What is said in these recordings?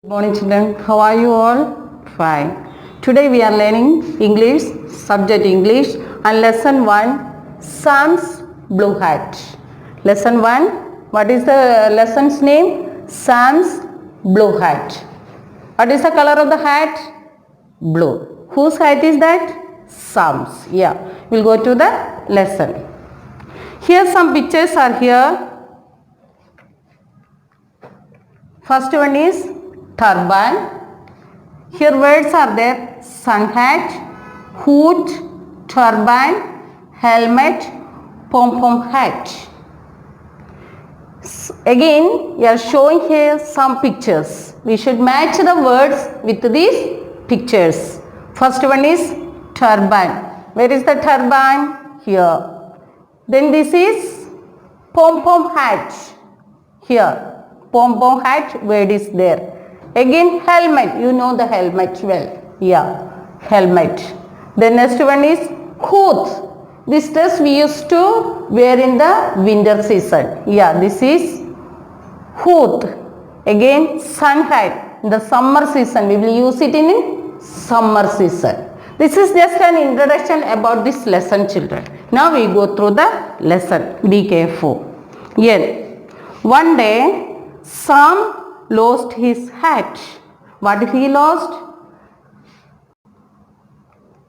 Good morning children, how are you all? Fine. Today we are learning English, subject English and lesson 1, Sam's Blue Hat. Lesson 1, what is the lesson's name? Sam's Blue Hat. What is the color of the hat? Blue. Whose hat is that? Sam's. Yeah, we'll go to the lesson. Here some pictures are here. First one is turban. Here words are there: sun hat, hood, turban, helmet, pom-pom hat. Again, we are showing here some pictures. We should match the words with these pictures. First one is turban. Where is the turban? Here. Then this is pom-pom hat. Here. Pom-pom hat word is there. Again helmet, you know the helmet well. Yeah, helmet. The next one is hood. This dress we used to wear in the winter season. Yeah, this is hood. Again sun hat. In the summer season, we will use it in summer season. This is just an introduction about this lesson, children. Now we go through the lesson. Be careful. Here, one day Sam lost his hat. What did he lost?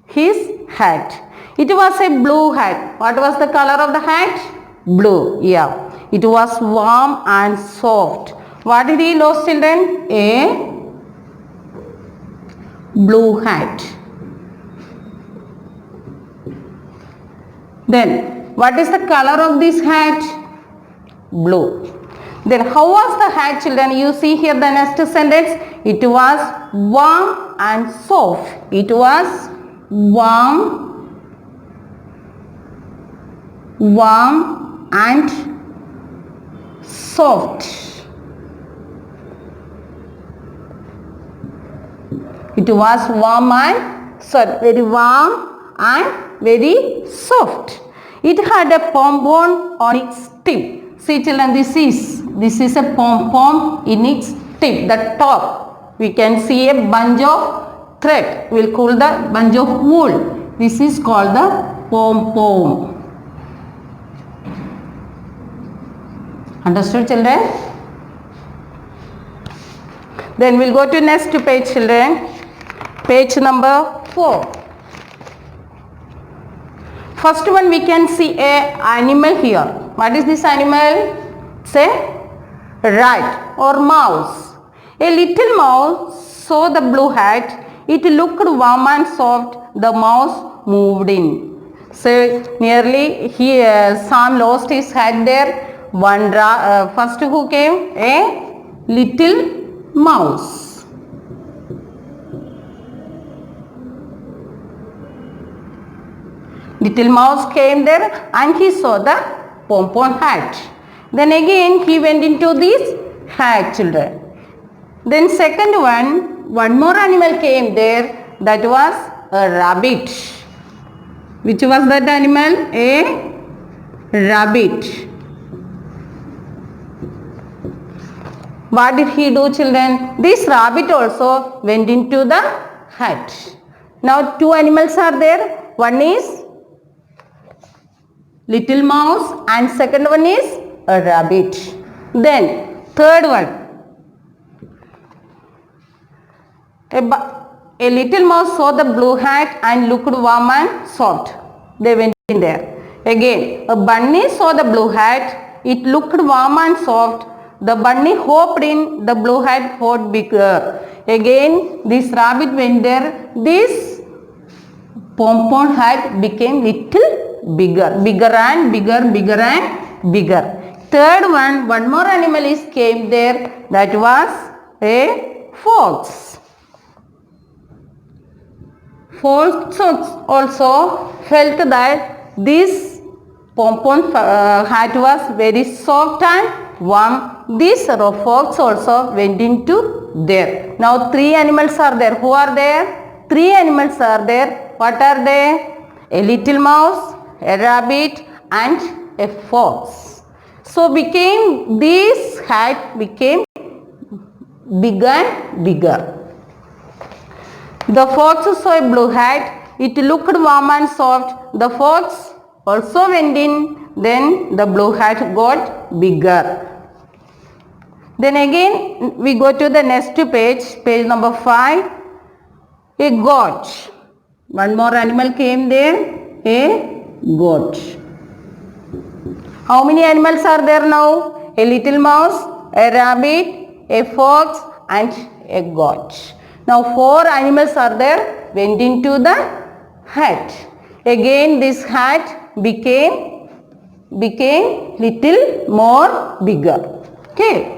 His hat. It was a blue hat. What was the color of the hat? Blue. Yeah. It was warm and soft. What did he lose, children? A blue hat. Then, what is the color of this hat? Blue. Then how was the hat, children? You see here the next sentence. It was warm and soft. It was warm and soft. It was warm and soft. Very warm and very soft. It had a pom-pom on its tip. See children, this is a pom-pom in its tip, the top. We can see a bunch of thread. We will call the bunch of wool. This is called the pom-pom. Understood, children? Then we will go to next page, children. Page number 4. First one, we can see a animal here. What is this animal? Say rat or mouse. A little mouse saw the blue hat. It looked warm and soft. The mouse moved in. So nearly Sam lost his hat there. First who came? A little mouse. Little mouse came there and he saw the pom-pom hat. Then again he went into this hat, children. Then second one more animal came there. That was a rabbit. Which was that animal? A rabbit. What did he do, children? This rabbit also went into the hat. Now two animals are there. One is little mouse and second one is a rabbit. Then third one, a little mouse saw the blue hat and looked warm and soft. They went in there. Again a bunny saw the blue hat. It looked warm and soft. The bunny hopped in. The blue hat got bigger. Again this rabbit went there. This pom-pom hat became little bigger and bigger. Third one more animal came there. That was a fox. Fox also felt that this pom-pom hat was very soft and warm. This fox also went into there. Now three animals are there. Who are there? Three animals are there. What are they? A little mouse, a rabbit and a fox. So this hat became bigger and bigger. The fox saw a blue hat. It looked warm and soft. The fox also went in. Then the blue hat got bigger. Then again we go to the next page, page number 5. A goat. One more animal came there, a goat. How many animals are there now? A little mouse, a rabbit, a fox and a goat. Now 4 animals are there, went into the hat. Again this hat became little more bigger. Okay.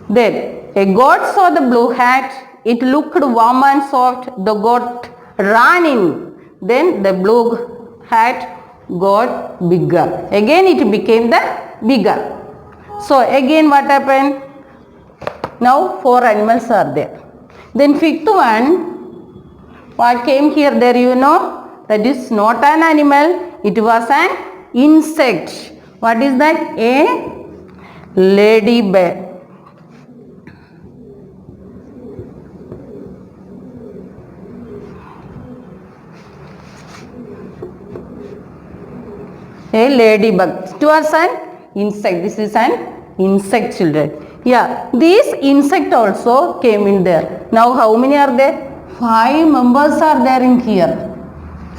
Then a goat saw the blue hat. It looked warm and soft. The goat ran in. Then the blue hat got bigger. Again it became the bigger. So again what happened? Now 4 animals are there. Then 5th one, what came here there you know? That is not an animal. It was an insect. What is that? A ladybug. A ladybug. It was an insect. This is an insect, children. Yeah, these insect also came in there. Now how many are there? 5 members are there in here.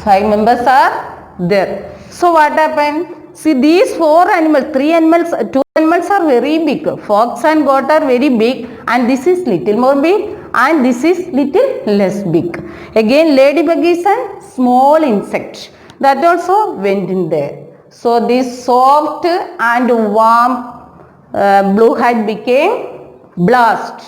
5 members are there. So what happened? See these 4 animals, 3 animals, 2 animals are very big. Fox and goat are very big and this is little more big and this is little less big. Again ladybug is a small insect. That also went in there. So this soft and warm blue hat became blast.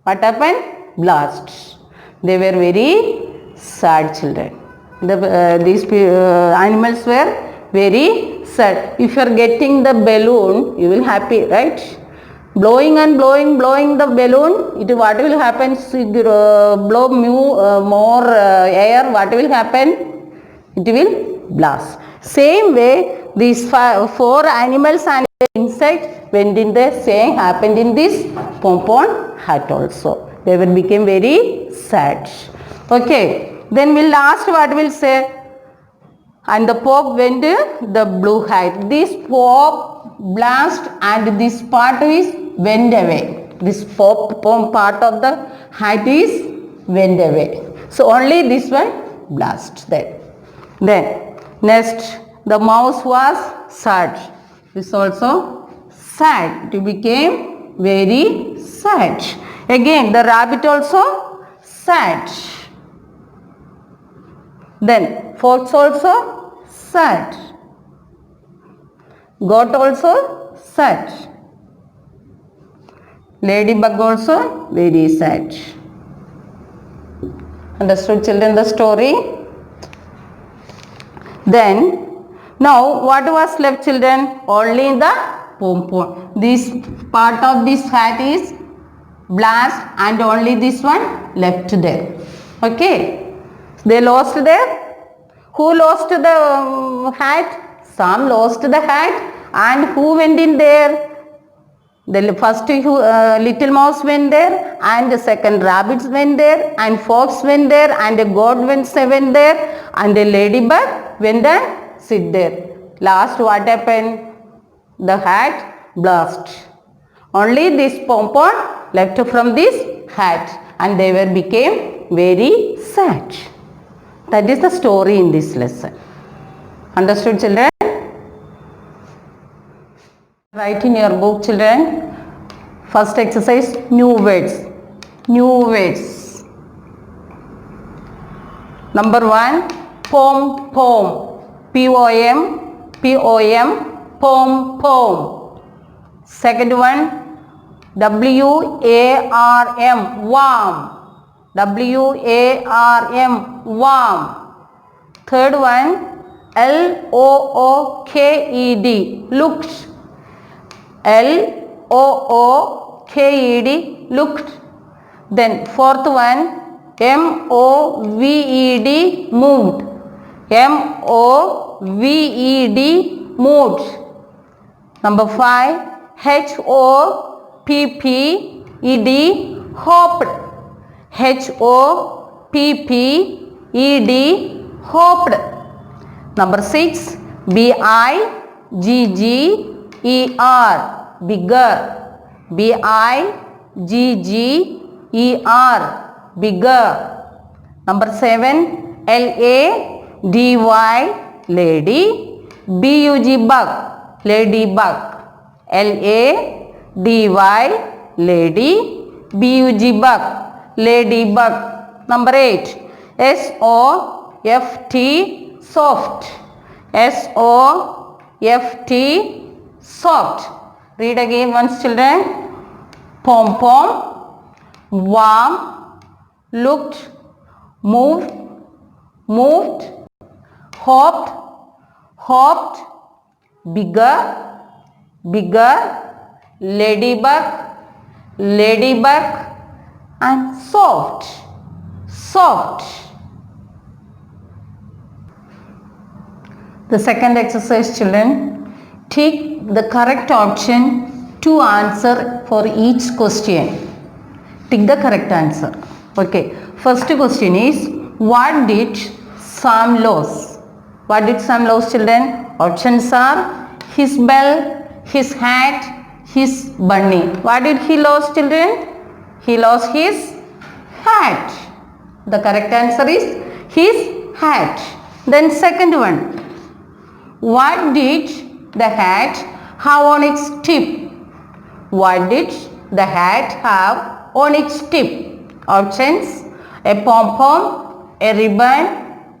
What happened? Blast. They were very sad children. These animals were very sad. If you are getting the balloon, you will happy, right? Blowing and blowing the balloon, what will happen? Blow more air, what will happen? It will blast. Same way, these 4 animals and insect went in the same happened in this pom-pom hat also. They will become very sad. Okay. Then we'll last what we'll say. And the Pope went the blue hat. This Pope blast and this part is went away. This Pope part of the hat is went away. So only this one blast there. Then next the mouse was sad. This also sad. It became very sad. Again the rabbit also sad. Then fox also sad. Goat also sad. Ladybug also very sad. Understood children the story? Then now what was left children? Only the pom-pom. This part of this hat is blast and only this one left there. Okay. They lost their, who lost the hat? Some lost the hat and who went in there? The first little mouse went there and the second rabbits went there and fox went there and a goat went there and a ladybug went and sit there. Last what happened? The hat blast. Only this pom-pom left from this hat and they were became very sad. That is the story in this lesson. Understood children? Write in your book children. First exercise, new words. New words. Number 1, pom-pom. P-O-M, P-O-M, pom-pom. Second one, W-A-R-M, warm. W-A-R-M, warm. Third one, L-O-O-K-E-D, looked. L-O-O-K-E-D, looked. Then fourth one, M-O-V-E-D, moved. M-O-V-E-D, moved. Number 5, H-O-P-P-E-D, hopped. H-O-P-P-E-D, hopped. Number 6, B-I-G-G-E-R, bigger. B-I-G-G-E-R, bigger. Number 7, L-A-D-Y, lady. B-U-G, bug, ladybug. L-A-D-Y, lady. B-U-G, bug, ladybug. Number 8, S-O-F-T, soft. S-O-F-T, soft. Read again once, children. Pom-pom, warm, looked, moved, moved, hopped, hopped, bigger, bigger, ladybug, ladybug, and soft, soft. The second exercise, children. Take the correct option to answer for each question. Take the correct answer. Okay. First question is, what did Sam lose? What did Sam lose, children? Options are his bell, his hat, his bunny. What did he lose, children? He lost his hat. The correct answer is his hat. Then second one. What did the hat have on its tip? What did the hat have on its tip? Options: a pom-pom, a ribbon,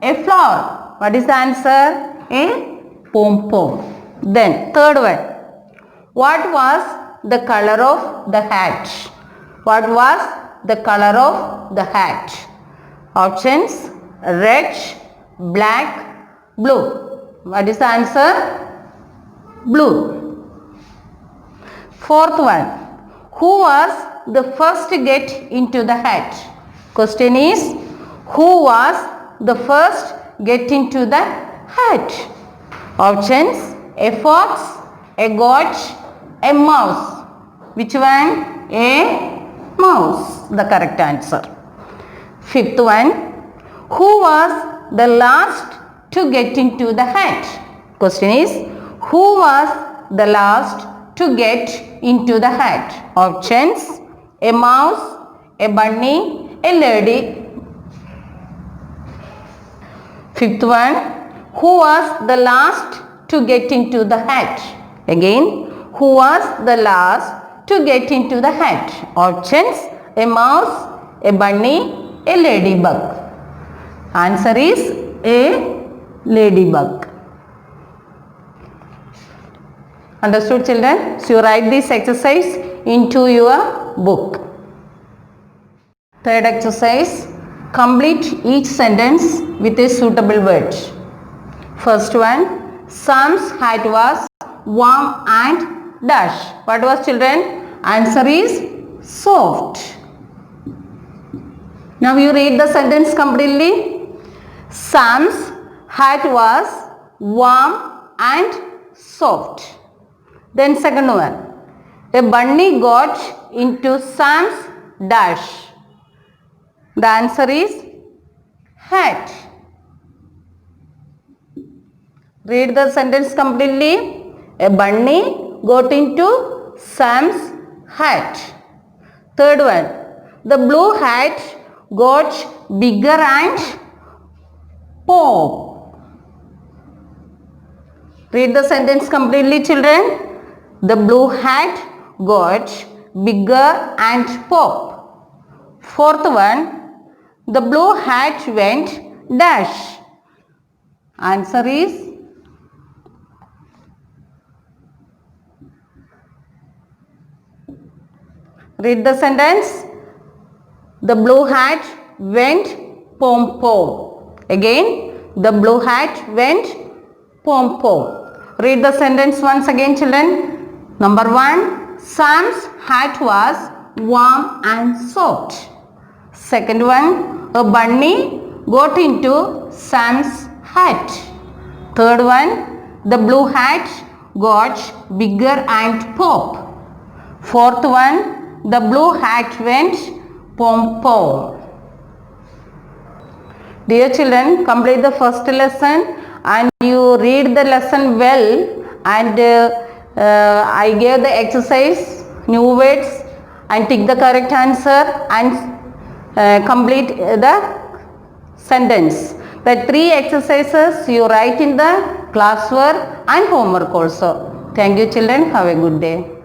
a flower. What is the answer? A pom-pom. Then third one. What was the color of the hat? What was the color of the hat? Options: red, black, blue. What is the answer? Blue. Fourth one. Who was the first to get into the hat? Question is, who was the first get into the hat? Options: a fox, a goat, a mouse. Which one? A mouse. The correct answer. Fifth one. Who was the last to get into the hat? Question is, who was the last to get into the hat? Options: a mouse, a bunny, a lady. Fifth one. Who was the last to get into the hat? Again, who was the last to get into the hat? Options: a mouse, a bunny, a ladybug. Answer is a ladybug. Understood, children? So you write this exercise into your book. Third exercise. Complete each sentence with a suitable word. First one. Sam's hat was warm and dash. What was, children? Answer is soft. Now you read the sentence completely. Sam's hat was warm and soft. Then second one. A bunny got into Sam's dash. The answer is hat. Read the sentence completely. A bunny got into Sam's hat. Third one. The blue hat got bigger and pop. Read the sentence completely, children. The blue hat got bigger and pop. Fourth one. The blue hat went dash. Answer is read the sentence. The blue hat went pom-pom. Again, the blue hat went pom-pom. Read the sentence once again, children. Number 1. Sam's hat was warm and soft. Second one. A bunny got into Sam's hat. Third one. The blue hat got bigger and pop. Fourth one. The blue hat went pom-pom. Dear children, complete the first lesson and you read the lesson well, and I gave the exercise, new words, and tick the correct answer and complete the sentence. The 3 exercises you write in the classwork and homework also. Thank you children. Have a good day.